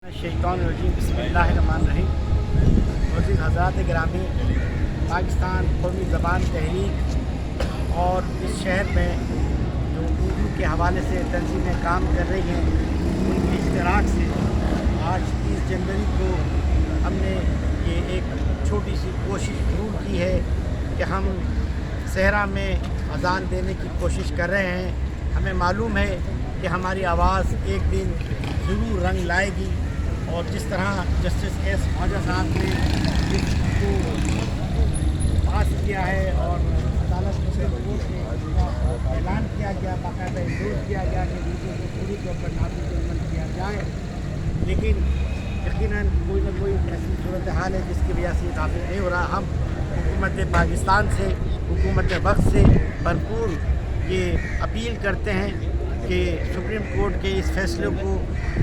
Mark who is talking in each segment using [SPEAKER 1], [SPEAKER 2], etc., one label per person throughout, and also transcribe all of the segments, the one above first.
[SPEAKER 1] शैतान रजीम बिस्मिल्लाहिर्रहमानिर्रहीम। मुअज़्ज़िज़ हज़रात गिरामी, पाकिस्तान कौमी ज़बान तहरीक और इस शहर में जो उर्दू के हवाले से तंजीमें काम कर रही हैं, उनके इश्तराक से आज 30 जनवरी को हमने ये एक छोटी सी कोशिश ज़रूर की है कि हम सहरा में अज़ान देने की कोशिश कर रहे हैं। हमें मालूम है कि हमारी आवाज़ एक दिन ज़रूर रंग लाएगी और जिस तरह जस्टिस एस ख्वाजा साहब ने इसको पास किया है और अदालत सुप्रीम कोर्ट में इसका ऐलान किया गया, बाकायदा इंडोर्स किया गया कि वीडियो को पूरी तौर पर नाफिज किया जाए, लेकिन यकीनन कोई ना कोई ऐसी सूरत हाल है जिसकी वजह से नाफिज नहीं हो रहा। हम हुकूमत पाकिस्तान से, हुकूमत वक्त से भरपूर ये अपील करते हैं कि सुप्रीम कोर्ट के इस फैसले को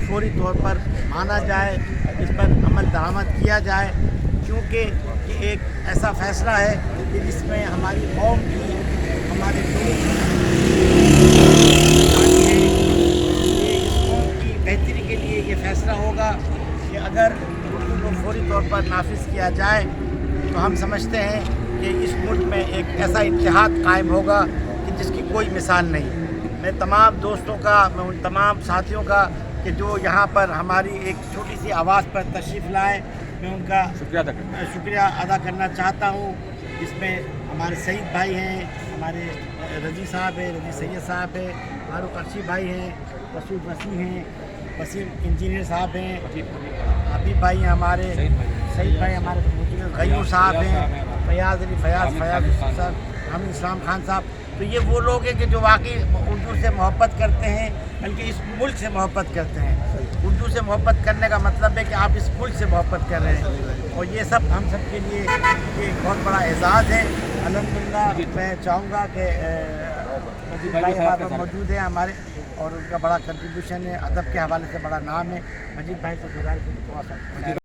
[SPEAKER 1] फौरी तौर पर माना जाए, इस पर अमल दरामद किया जाए, क्योंकि ये एक ऐसा फ़ैसला है कि जिसमें हमारी कौम की, हमारे लोग ये इस कौम की बेहतरी के लिए ये फ़ैसला होगा कि अगर उर्दू को फौरी तौर पर नाफिज किया जाए तो हम समझते हैं कि इस मुल्क में एक ऐसा इत्तेहाद कायम होगा कि जिसकी कोई मिसाल नहीं। मैं तमाम दोस्तों का, मैं उन तमाम साथियों का कि जो यहाँ पर हमारी एक छोटी सी आवाज़ पर तशरीफ़ लाए, मैं उनका शुक्रिया अदा करना चाहता हूँ। इसमें हमारे सईद भाई हैं, हमारे रजी साहब हैं, रजी सैयद साहब हैं, फारूक अर्शी भाई हैं, मसूद वसी हैं, वसीम इंजीनियर साहब हैं, हबीब भाई हैं, हमारे सईद भाई हमारे गयूर साहब हैं, फयाज़ सर, हम इस्लाम खान साहब। तो ये वो लोग हैं कि जो वाकई उर्दू से मोहब्बत करते हैं, बल्कि इस मुल्क से मोहब्बत करते हैं। उर्दू से मोहब्बत करने का मतलब है कि आप इस मुल्क से मोहब्बत कर रहे हैं, और ये सब हम सब के लिए ये एक बहुत बड़ा एजाज़ है। अल्हम्दुलिल्लाह मैं चाहूँगा कि भाई हमारे पास मौजूद हैं हमारे, और उनका बड़ा कंट्रीब्यूशन है, अदब के हवाले से बड़ा नाम है। मजीद भाई से गुजारिश है थोड़ा सा